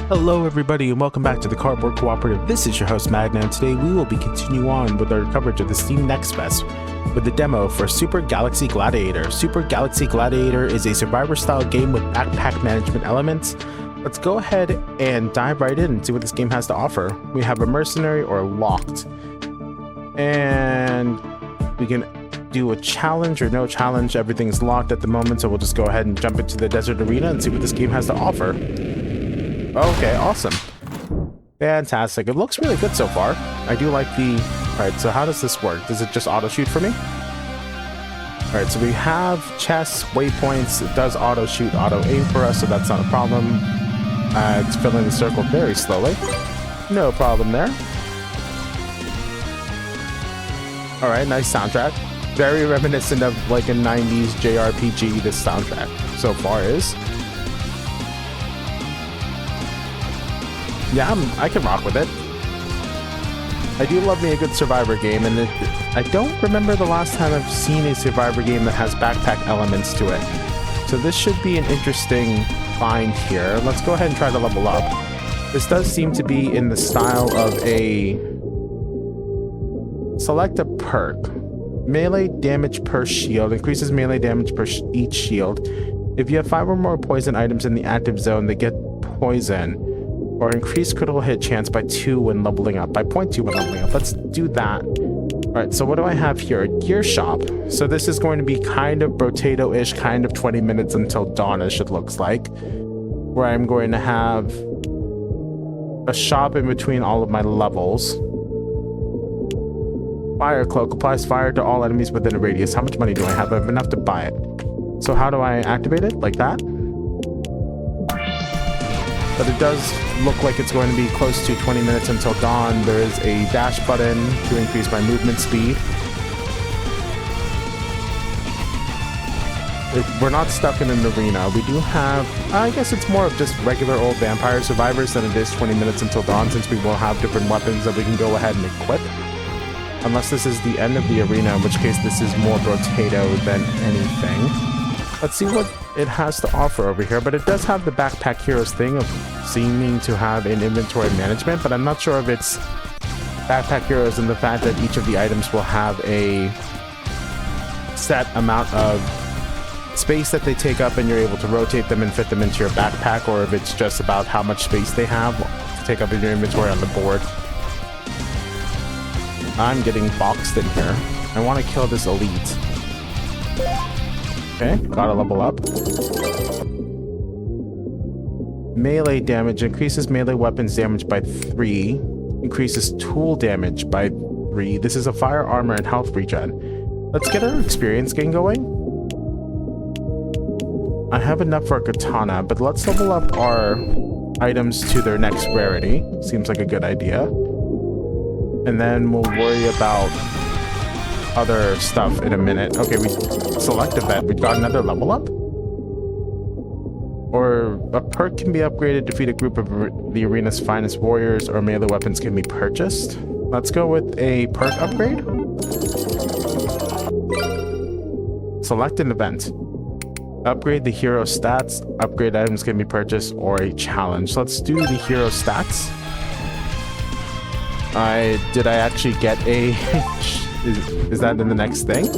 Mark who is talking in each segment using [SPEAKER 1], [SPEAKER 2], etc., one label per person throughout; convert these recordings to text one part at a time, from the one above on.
[SPEAKER 1] Hello everybody and welcome back to the Cardboard Cooperative. This is your host Magna, and today we will be continuing on with our coverage of the Steam Next Fest with the demo for Super Galaxy Gladiator. Super Galaxy Gladiator is a survivor style game with backpack management elements. Let's go ahead and dive right in and see what this game has to offer. We have a mercenary or locked, and we can do a challenge or no challenge. Everything's locked at the moment, so we'll just go ahead and jump into the desert arena and see what this game has to offer. Okay, awesome. Fantastic. It looks really good so far. I do like the... Alright, so how does this work? Does it just auto-shoot for me? Alright, so we have chests, waypoints. It does auto-shoot, auto-aim for us, so that's not a problem. It's filling the circle very slowly. No problem there. Alright, nice soundtrack. Very reminiscent of like a 90s JRPG, this soundtrack so far is. Yeah, I can rock with it. I do love me a good Survivor game, and I don't remember the last time I've seen a Survivor game that has backpack elements to it. So this should be an interesting find here. Let's go ahead and try to level up. This does seem to be in the style of a... Select a perk. Melee damage per shield. Increases melee damage per each shield. If you have 5 or more poison items in the active zone, they get poison. Or increase critical hit chance by 2 when leveling up, by 0.2 when leveling up. Let's do that. Alright, so what do I have here? A gear shop. So this is going to be kind of Brotato-ish, kind of 20 minutes until dawn-ish, it looks like. Where I'm going to have a shop in between all of my levels. Fire cloak applies fire to all enemies within a radius. How much money do I have? I have enough to buy it. So how do I activate it? Like that? But it does look like it's going to be close to 20 minutes until dawn. There is a dash button to increase my movement speed. We're not stuck in an arena. We do have, I guess it's more of just regular old vampire survivors than it is 20 minutes until dawn, since we will have different weapons that we can go ahead and equip. Unless this is the end of the arena, in which case this is more Brotato than anything. Let's see what it has to offer over here, but it does have the Backpack Heroes thing of seeming to have an inventory management, but I'm not sure if it's Backpack Heroes and the fact that each of the items will have a set amount of space that they take up and you're able to rotate them and fit them into your backpack, or if it's just about how much space they have to take up in your inventory on the board. I'm getting boxed in here. I want to kill this elite. Okay, gotta level up. Melee damage increases melee weapons damage by 3. Increases tool damage by 3. This is a fire armor and health regen. Let's get our experience gain going. I have enough for a katana, but let's level up our items to their next rarity. Seems like a good idea. And then we'll worry about other stuff in a minute. Okay, we select event. We've got another level up. Or a perk can be upgraded. Defeat a group of the arena's finest warriors, or melee weapons can be purchased. Let's go with a perk upgrade. Select an event. Upgrade the hero stats. Upgrade items can be purchased, or a challenge. Let's do the hero stats. Did I actually get a... Is that in the next thing?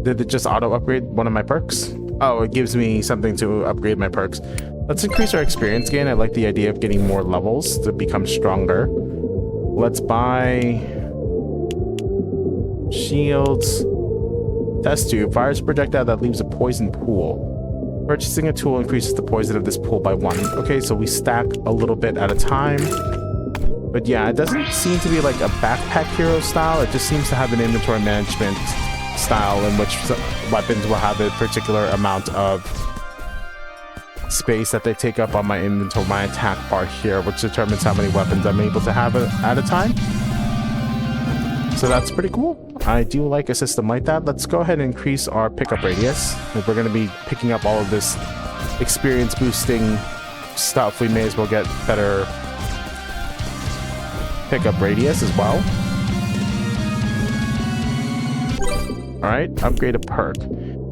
[SPEAKER 1] Did it just auto upgrade one of my perks? Oh, it gives me something to upgrade my perks. Let's increase our experience gain. I like the idea of getting more levels to become stronger. Let's buy shields. Test tube. Fires a projectile that leaves a poison pool. Purchasing a tool increases the poison of this pool by 1. Okay, so we stack a little bit at a time. But yeah, it doesn't seem to be like a backpack hero style. It just seems to have an inventory management style in which weapons will have a particular amount of space that they take up on my inventory, my attack bar here, which determines how many weapons I'm able to have at a time. So that's pretty cool. I do like a system like that. Let's go ahead and increase our pickup radius. If we're going to be picking up all of this experience boosting stuff, we may as well get better pickup radius as well. Alright, upgrade a perk.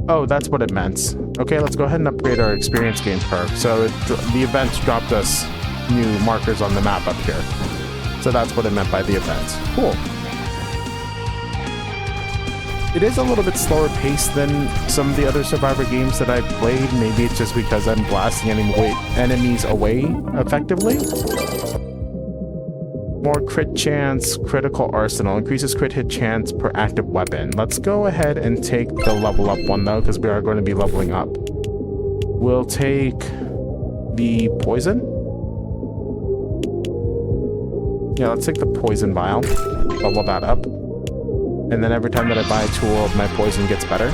[SPEAKER 1] Oh, that's what it meant. Okay, let's go ahead and upgrade our experience gain perk. So the event dropped us new markers on the map up here. So that's what it meant by the events. Cool. It is a little bit slower paced than some of the other Survivor games that I've played. Maybe it's just because I'm blasting enemies away effectively. More crit chance, critical arsenal. Increases crit hit chance per active weapon. Let's go ahead and take the level up one though, because we are going to be leveling up. We'll take the poison. Yeah, let's take the poison vial. Level that up. And then every time that I buy a tool, my poison gets better.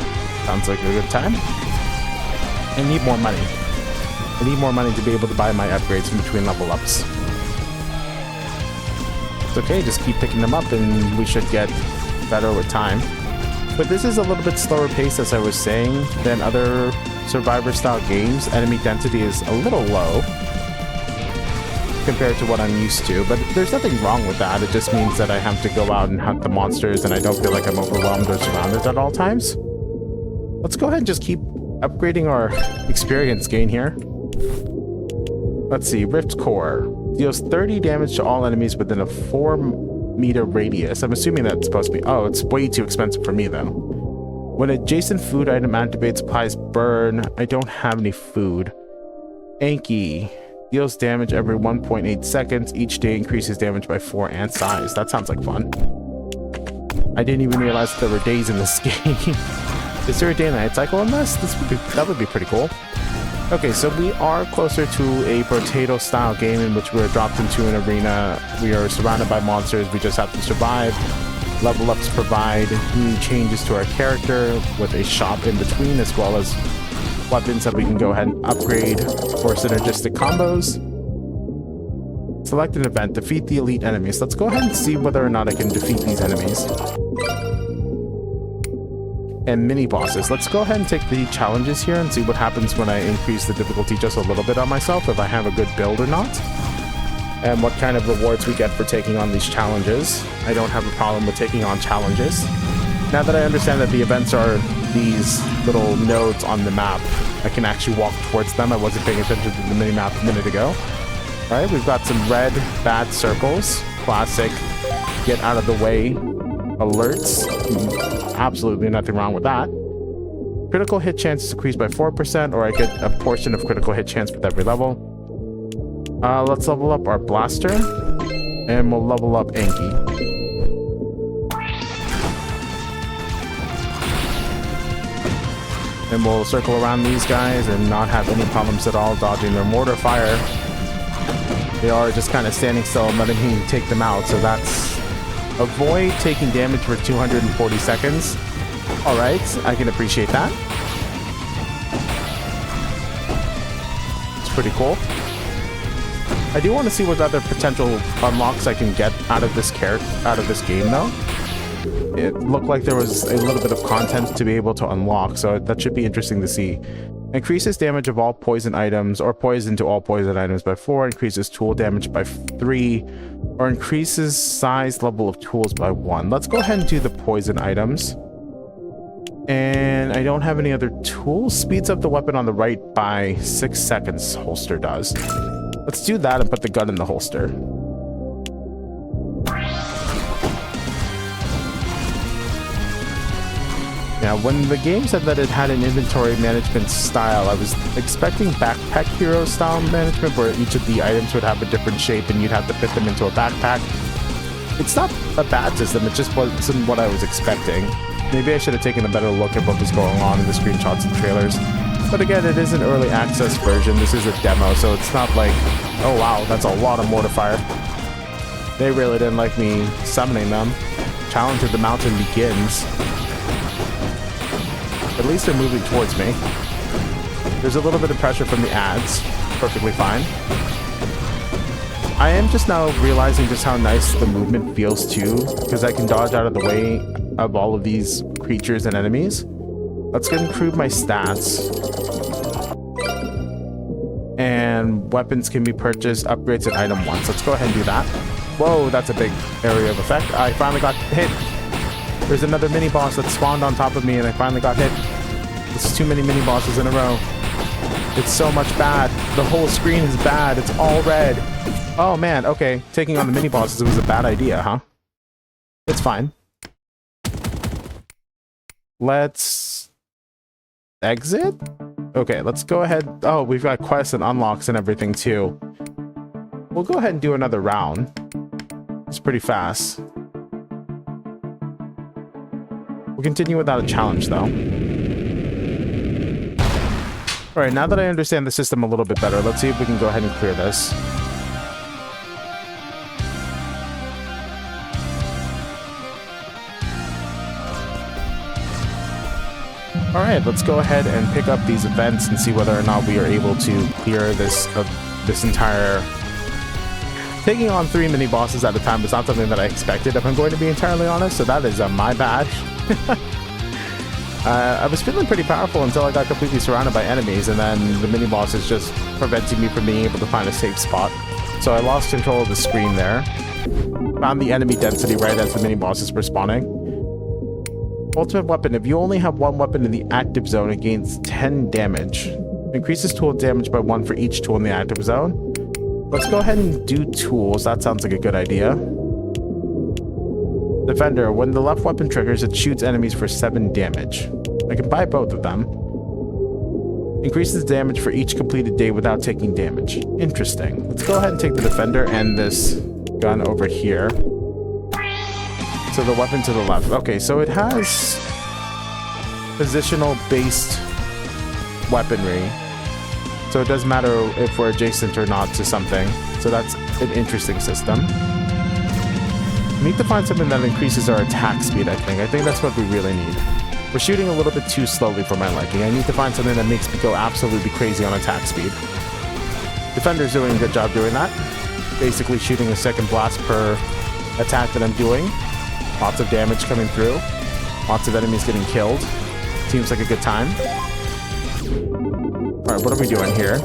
[SPEAKER 1] Sounds like a good time. I need more money. I need more money to be able to buy my upgrades in between level ups. It's okay, just keep picking them up and we should get better with time. But this is a little bit slower paced, as I was saying, than other Survivor style games. Enemy density is a little low compared to what I'm used to, but there's nothing wrong with that. It just means that I have to go out and hunt the monsters and I don't feel like I'm overwhelmed or surrounded at all times. Let's go ahead and just keep upgrading our experience gain here. Let's see, Rift Core. Deals 30 damage to all enemies within a 4-meter radius. I'm assuming that's supposed to be... Oh, it's way too expensive for me though. When adjacent food item activates, applies burn. I don't have any food. Anki. Deals damage every 1.8 seconds. Each day increases damage by 4 and size. That sounds like fun. I didn't even realize that there were days in this game. Is there a day and night cycle in this? That would be pretty cool. Okay, so we are closer to a potato style game in which we're dropped into an arena. We are surrounded by monsters. We just have to survive. Level ups provide new changes to our character with a shop in between, as well as weapons that we can go ahead and upgrade for synergistic combos. Select an event, defeat the elite enemies. Let's go ahead and see whether or not I can defeat these enemies. And mini bosses. Let's go ahead and take the challenges here and see what happens when I increase the difficulty just a little bit on myself, if I have a good build or not. And what kind of rewards we get for taking on these challenges. I don't have a problem with taking on challenges. Now that I understand that the events are these little nodes on the map, I can actually walk towards them. I wasn't paying attention to the mini-map a minute ago. Alright, we've got some red bad circles. Classic get out of the way alerts. Absolutely nothing wrong with that. Critical hit chance is increased by 4%, or I get a portion of critical hit chance with every level. Let's level up our blaster, and we'll level up Anki. And we'll circle around these guys and not have any problems at all dodging their mortar fire. They are just kind of standing still and letting me take them out, so that's... Avoid taking damage for 240 seconds. Alright, I can appreciate that. It's pretty cool. I do want to see what other potential unlocks I can get out of this game though. It looked like there was a little bit of content to be able to unlock, so that should be interesting to see. Increases damage of all poison items, or poison to all poison items by 4, increases tool damage by 3, or increases size level of tools by 1. Let's go ahead and do the poison items. And I don't have any other tools. Speeds up the weapon on the right by 6 seconds, holster does. Let's do that and put the gun in the holster. Now, when the game said that it had an inventory management style, I was expecting backpack hero style management, where each of the items would have a different shape and you'd have to fit them into a backpack. It's not a bad system, it just wasn't what I was expecting. Maybe I should have taken a better look at what was going on in the screenshots and trailers. But again, it is an early access version. This is a demo, so it's not like, oh wow, that's a lot of mortar fire. They really didn't like me summoning them. Challenge of the Mountain begins. At least they're moving towards me. There's a little bit of pressure from the ads. Perfectly fine. I am just now realizing just how nice the movement feels too, because I can dodge out of the way of all of these creatures and enemies. Let's go and improve my stats. And weapons can be purchased, upgrades, and item once. Let's go ahead and do that. Whoa, that's a big area of effect. I finally got hit. There's another mini boss that spawned on top of me and I finally got hit. This is too many mini bosses in a row. It's so much bad. The whole screen is bad. It's all red. Oh man, okay. Taking on the mini bosses was a bad idea, huh? It's fine. Let's exit? Okay, let's go ahead. Oh, we've got quests and unlocks and everything too. We'll go ahead and do another round. It's pretty fast. We'll continue without a challenge though. Alright, now that I understand the system a little bit better, let's see if we can go ahead and clear this. Alright, let's go ahead and pick up these events and see whether or not we are able to clear this entire... Taking on 3 mini bosses at a time was not something that I expected, if I'm going to be entirely honest, so that is my bad. I was feeling pretty powerful until I got completely surrounded by enemies, and then the mini boss is just preventing me from being able to find a safe spot. So I lost control of the screen there. Found the enemy density right as the mini bosses were spawning. Ultimate weapon. If you only have 1 weapon in the active zone, it gains 10 damage. Increases tool damage by 1 for each tool in the active zone. Let's go ahead and do tools. That sounds like a good idea. Defender. When the left weapon triggers, it shoots enemies for 7 damage. I can buy both of them. Increases damage for each completed day without taking damage. Interesting. Let's go ahead and take the Defender and this gun over here. So the weapon to the left. Okay, so it has positional based weaponry. So it doesn't matter if we're adjacent or not to something. So that's an interesting system. We need to find something that increases our attack speed, I think. I think that's what we really need. We're shooting a little bit too slowly for my liking. I need to find something that makes me go absolutely crazy on attack speed. Defender's doing a good job doing that. Basically shooting a second blast per attack that I'm doing. Lots of damage coming through. Lots of enemies getting killed. Seems like a good time. Alright, what are we doing here?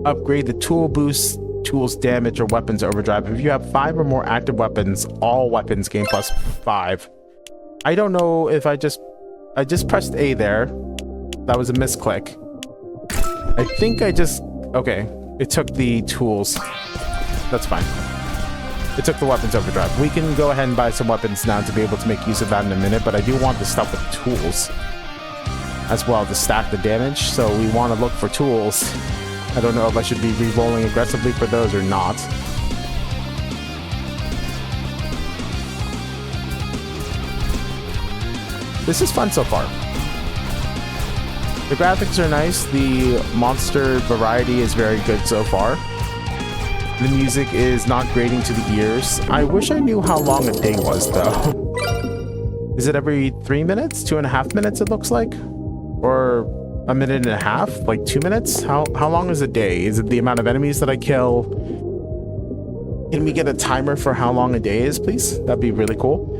[SPEAKER 1] Upgrade the tool boost. Tools damage or weapons overdrive. If you have 5 or more active weapons, all weapons gain plus 5. I don't know if I just pressed A there. That was a misclick. I think I just... Okay. It took the tools. That's fine. It took the weapons overdrive. We can go ahead and buy some weapons now to be able to make use of that in a minute, but I do want the stuff with tools as well to stack the damage, so we want to look for tools. I don't know if I should be re-rolling aggressively for those or not. This is fun so far. The graphics are nice. The monster variety is very good so far. The music is not grating to the ears. I wish I knew how long a day was, though. Is it every 3 minutes? 2.5 minutes, it looks like? Or... a minute and a half? Like 2 minutes? How long is a day? Is it the amount of enemies that I kill? Can we get a timer for how long a day is, please? That'd be really cool.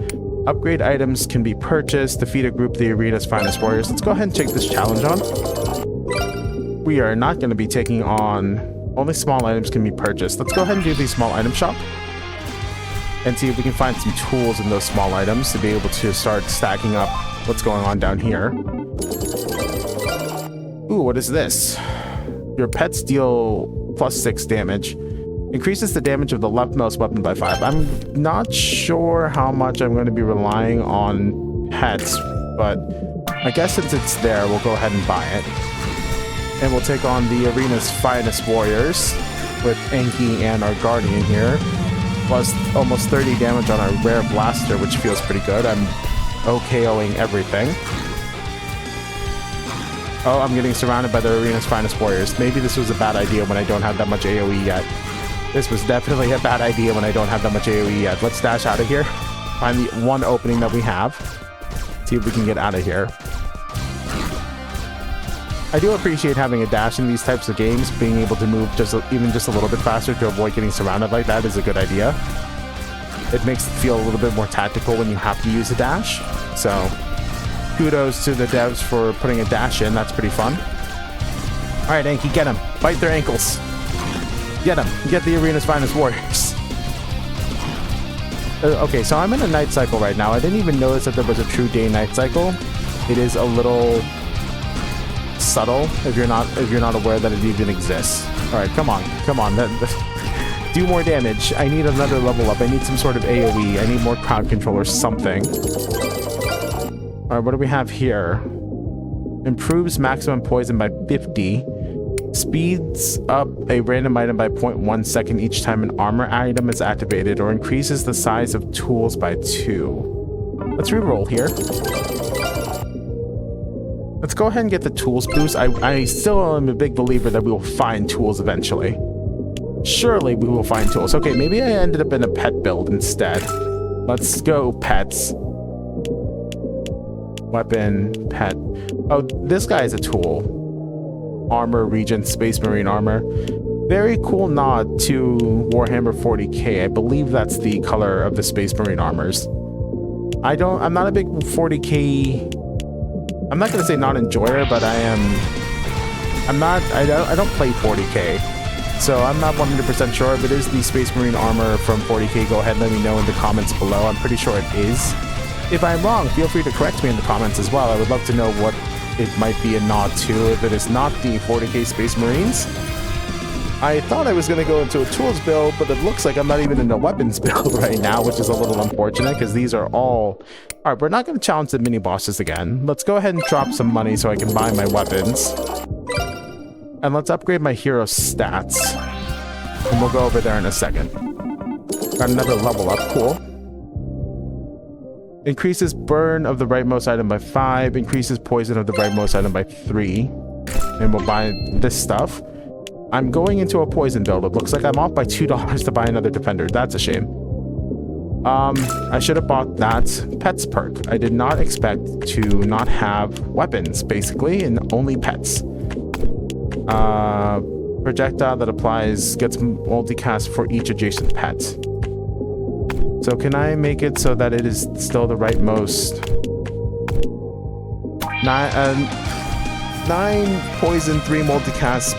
[SPEAKER 1] Upgrade items can be purchased. Defeat a group of the arena's finest warriors. Let's go ahead and take this challenge on. We are not going to be taking on... Only small items can be purchased. Let's go ahead and do the small item shop. And see if we can find some tools in those small items to be able to start stacking up what's going on down here. Ooh, what is this? Your pets deal plus 6 damage. Increases the damage of the leftmost weapon by 5. I'm not sure how much I'm going to be relying on pets, but I guess since it's there, we'll go ahead and buy it. And we'll take on the arena's finest warriors with Enki and our guardian here. Plus almost 30 damage on our rare blaster, which feels pretty good. I'm OKOing everything. Oh, I'm getting surrounded by the arena's finest warriors. Maybe this was a bad idea when I don't have that much AoE yet. This was definitely a bad idea when I don't have that much AoE yet. Let's dash out of here. Find the one opening that we have. See if we can get out of here. I do appreciate having a dash in these types of games. Being able to move even just a little bit faster to avoid getting surrounded like that is a good idea. It makes it feel a little bit more tactical when you have to use a dash. So, kudos to the devs for putting a dash in. That's pretty fun. Alright, Enki, get him. Bite their ankles. Get him. Get the arena's finest warriors. Okay, so I'm in a night cycle right now. I didn't even notice that there was a true day-night cycle. It is a little subtle if you're not aware that it even exists. All right, come on. Do more damage. I need another level up. I need some sort of AoE. I need more crowd control or something. All right, what do we have here? Improves maximum poison by 50. Speeds up a random item by 0.1 second each time an armor item is activated, or increases the size of tools by 2. Let's reroll here. Let's go ahead and get the tools boost. I still am a big believer that we will find tools eventually. Surely we will find tools. Okay, maybe I ended up in a pet build instead. Let's go pets. Weapon, pet. Oh, this guy is a tool. Armor, Regent, Space Marine armor. Very cool nod to Warhammer 40k. I believe that's the color of the Space Marine armors. I'm not a big 40k. I'm not gonna say non-enjoyer, but I don't play 40k. So I'm not 100% sure if it is the Space Marine armor from 40k. Go ahead and let me know in the comments below. I'm pretty sure it is. If I'm wrong, feel free to correct me in the comments as well. I would love to know what it might be a nod to if it is not the 40k Space Marines. I thought I was going to go into a tools build, but it looks like I'm not even in a weapons build right now, which is a little unfortunate because these are all... Alright, we're not going to challenge the mini-bosses again. Let's go ahead and drop some money so I can buy my weapons. And let's upgrade my hero stats. And we'll go over there in a second. Got another level up, cool. Increases burn of the rightmost item by 5. Increases poison of the rightmost item by 3. And we'll buy this stuff. I'm going into a poison build. It looks like I'm off by $2 to buy another defender. That's a shame. I should have bought that pets perk. I did not expect to not have weapons, basically, and only pets. Projectile that applies gets multicast for each adjacent pet. So can I make it so that it is still the rightmost? 9 poison, 3 multicast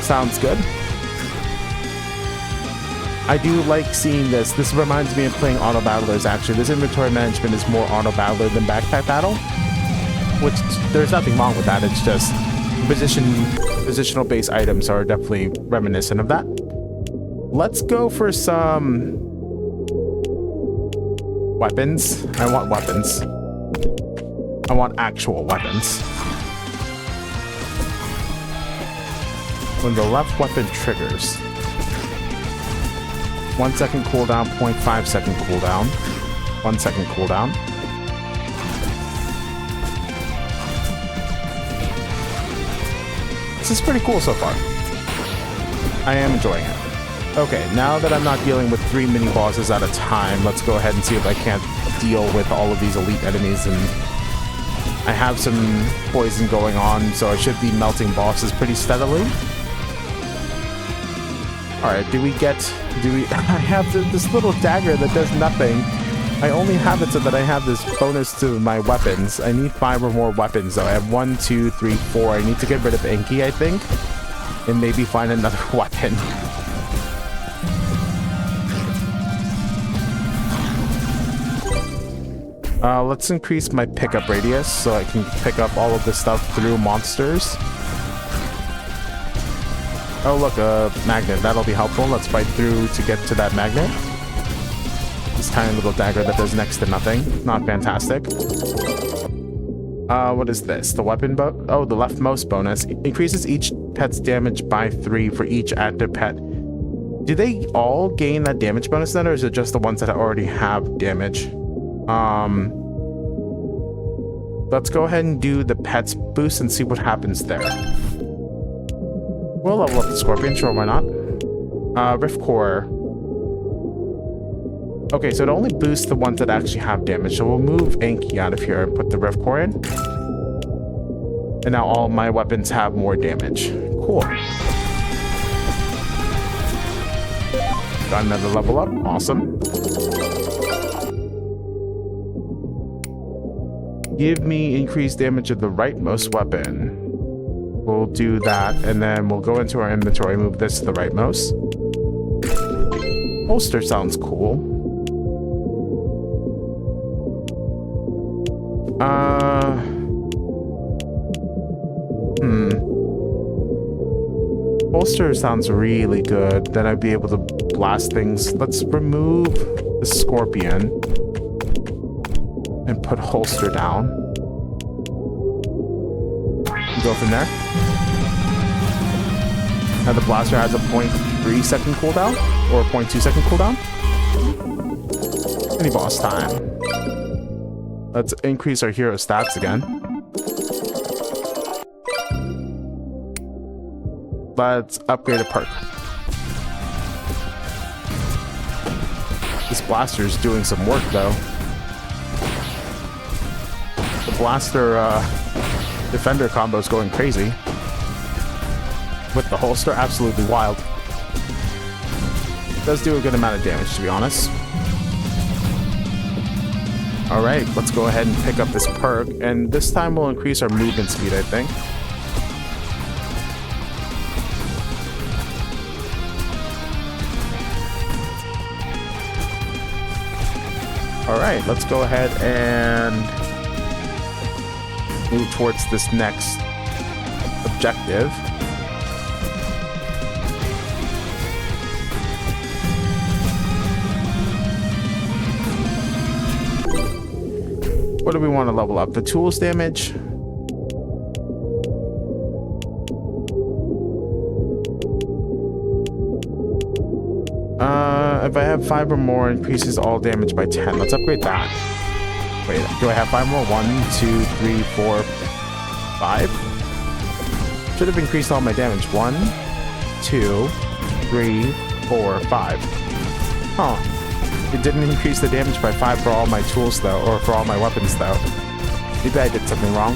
[SPEAKER 1] sounds good. I do like seeing this. This reminds me of playing auto battlers, actually. This inventory management is more auto battler than backpack battle, which there's nothing wrong with that. It's just positional based items are definitely reminiscent of that. Let's go for some weapons. I want weapons. I want actual weapons. When the left weapon triggers, 1 second cooldown, 0.5 second cooldown, 1 second cooldown. This is pretty cool so far. I am enjoying it. Okay, now that I'm not dealing with 3 mini bosses at a time, let's go ahead and see if I can't deal with all of these elite enemies. And I have some poison going on, so I should be melting bosses pretty steadily. Alright, I have this little dagger that does nothing. I only have it so that I have this bonus to my weapons. I need 5 or more weapons, though. I have 1, 2, 3, 4. I need to get rid of Enki, I think, and maybe find another weapon. Let's increase my pickup radius so I can pick up all of this stuff through monsters. Oh, look, a magnet. That'll be helpful. Let's fight through to get to that magnet. This tiny little dagger that does next to nothing. Not fantastic. What is this? The weapon oh, the leftmost bonus. Increases each pet's damage by 3 for each active pet. Do they all gain that damage bonus then, or is it just the ones that already have damage? Let's go ahead and do the pets boost and see what happens there. We'll level up the Scorpion, sure, why not? Rift Core. Okay, so it only boosts the ones that actually have damage, so we'll move Enki out of here and put the Rift Core in. And now all my weapons have more damage. Cool. Got another level up, awesome. Give me increased damage of the rightmost weapon. We'll do that, and then we'll go into our inventory, move this to the rightmost. Holster sounds cool. Holster sounds really good. Then I'd be able to blast things. Let's remove the Scorpion and put Holster down. Go from there. Now the blaster has a 0.3 second cooldown or a 0.2 second cooldown. Mini boss time. Let's increase our hero stats again. Let's upgrade a perk. This blaster is doing some work though. The blaster defender combo is going crazy. With the holster, absolutely wild. Does do a good amount of damage, to be honest. Alright, let's go ahead and pick up this perk, and this time we'll increase our movement speed, I think. Alright, let's go ahead and move towards this next objective. What do we want to level up? The tools damage. If I have 5 or more, increases all damage by 10. Let's upgrade that. Wait, do I have 5 more? 1, 2, 3, 4, 5? Should have increased all my damage. 1, 2, 3, 4, 5. Huh. It didn't increase the damage by 5 for all my tools, though, or for all my weapons, though. Maybe I did something wrong.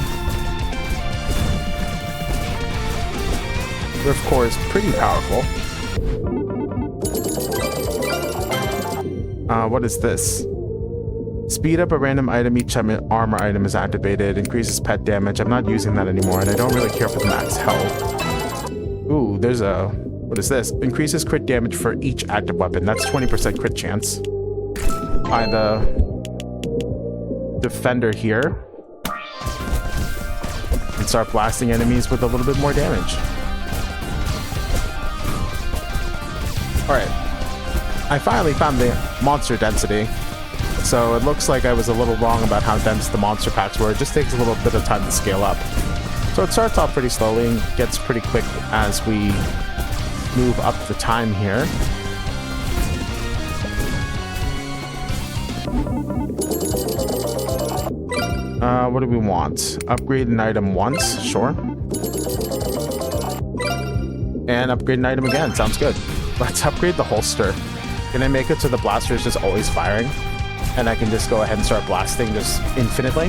[SPEAKER 1] Rift Core is pretty powerful. What is this? Speed up a random item each time an armor item is activated. Increases pet damage. I'm not using that anymore, and I don't really care for the max health. Ooh, there's a... What is this? Increases crit damage for each active weapon. That's 20% crit chance. By the defender here. And start blasting enemies with a little bit more damage. Alright. I finally found the monster density. So it looks like I was a little wrong about how dense the monster packs were. It just takes a little bit of time to scale up. So it starts off pretty slowly and gets pretty quick as we move up the time here. What do we want? Upgrade an item once, sure. And upgrade an item again, sounds good. Let's upgrade the holster. Can I make it so the blaster is just always firing? And I can just go ahead and start blasting just infinitely?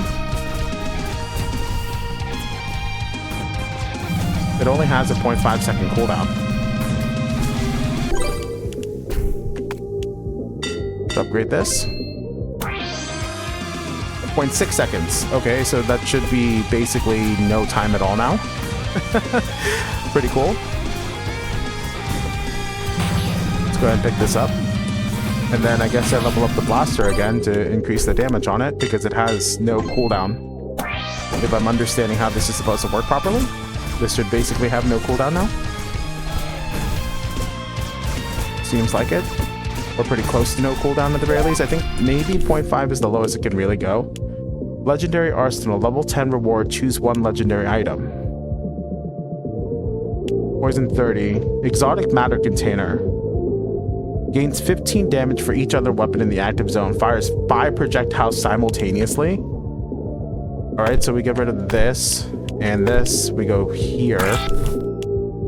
[SPEAKER 1] It only has a 0.5 second cooldown. Let's upgrade this. 0.6 seconds. Okay, so that should be basically no time at all now. Pretty cool. Let's go ahead and pick this up. And then I guess I level up the blaster again to increase the damage on it because it has no cooldown. If I'm understanding how this is supposed to work properly, this should basically have no cooldown now. Seems like it. We're pretty close to no cooldown at the very least. I think maybe 0.5 is the lowest it can really go. Legendary Arsenal, level 10 reward, choose one legendary item. Poison 30. Exotic Matter Container. Gains 15 damage for each other weapon in the active zone. Fires 5 projectiles simultaneously. Alright, so we get rid of this and this. We go here.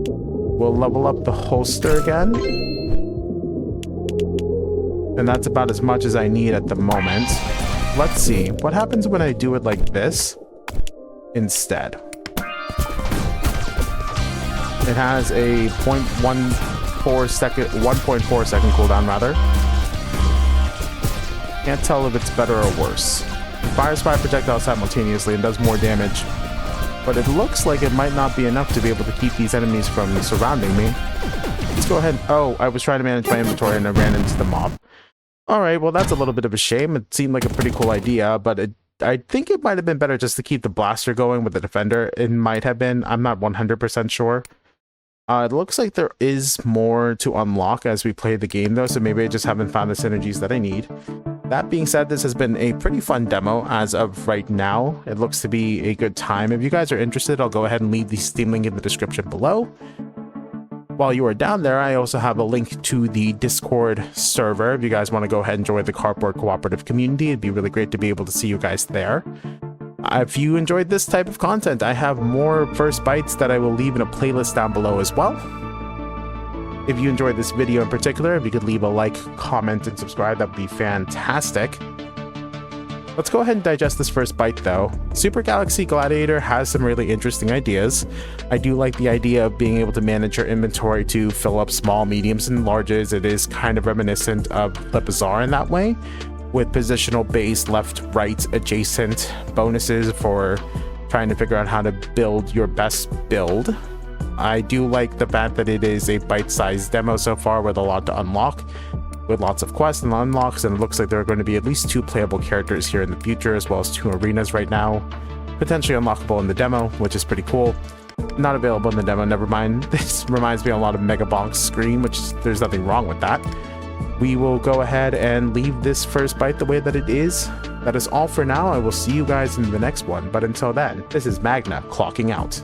[SPEAKER 1] We'll level up the holster again. And that's about as much as I need at the moment. Let's see. What happens when I do it like this instead? It has a 1.4 second cooldown rather. Can't tell if it's better or worse. It fires 5 projectiles simultaneously and does more damage. But it looks like it might not be enough to be able to keep these enemies from surrounding me. Let's go ahead. Oh, I was trying to manage my inventory and I ran into the mob. Alright, well that's a little bit of a shame. It seemed like a pretty cool idea, but it I think it might have been better just to keep the blaster going with the defender. It might have been. I'm not 100% sure. It looks like there is more to unlock as we play the game, though, so maybe I just haven't found the synergies that I need. That being said, this has been a pretty fun demo as of right now. It looks to be a good time. If you guys are interested, I'll go ahead and leave the Steam link in the description below. While you are down there, I also have a link to the Discord server. If you guys want to go ahead and join the Cardboard Cooperative community, it'd be really great to be able to see you guys there. If you enjoyed this type of content, I have more first bites that I will leave in a playlist down below as well. If you enjoyed this video in particular, if you could leave a like, comment, and subscribe, that would be fantastic. Let's go ahead and digest this first bite though. Super Galaxy Gladiator has some really interesting ideas. I do like the idea of being able to manage your inventory to fill up small, mediums, and larges. It is kind of reminiscent of the Bazaar in that way, with positional based left, right, adjacent bonuses for trying to figure out how to build your best build. I do like the fact that it is a bite-sized demo so far with a lot to unlock, with lots of quests and unlocks, and it looks like there are going to be at least 2 playable characters here in the future, as well as 2 arenas right now, potentially unlockable in the demo, which is pretty cool. Not available in the demo, never mind. This reminds me a lot of Mega Bonk's Scream, which there's nothing wrong with that. We will go ahead and leave this first bite the way that it is. That is all for now. I will see you guys in the next one, but until then, this is Magna clocking out.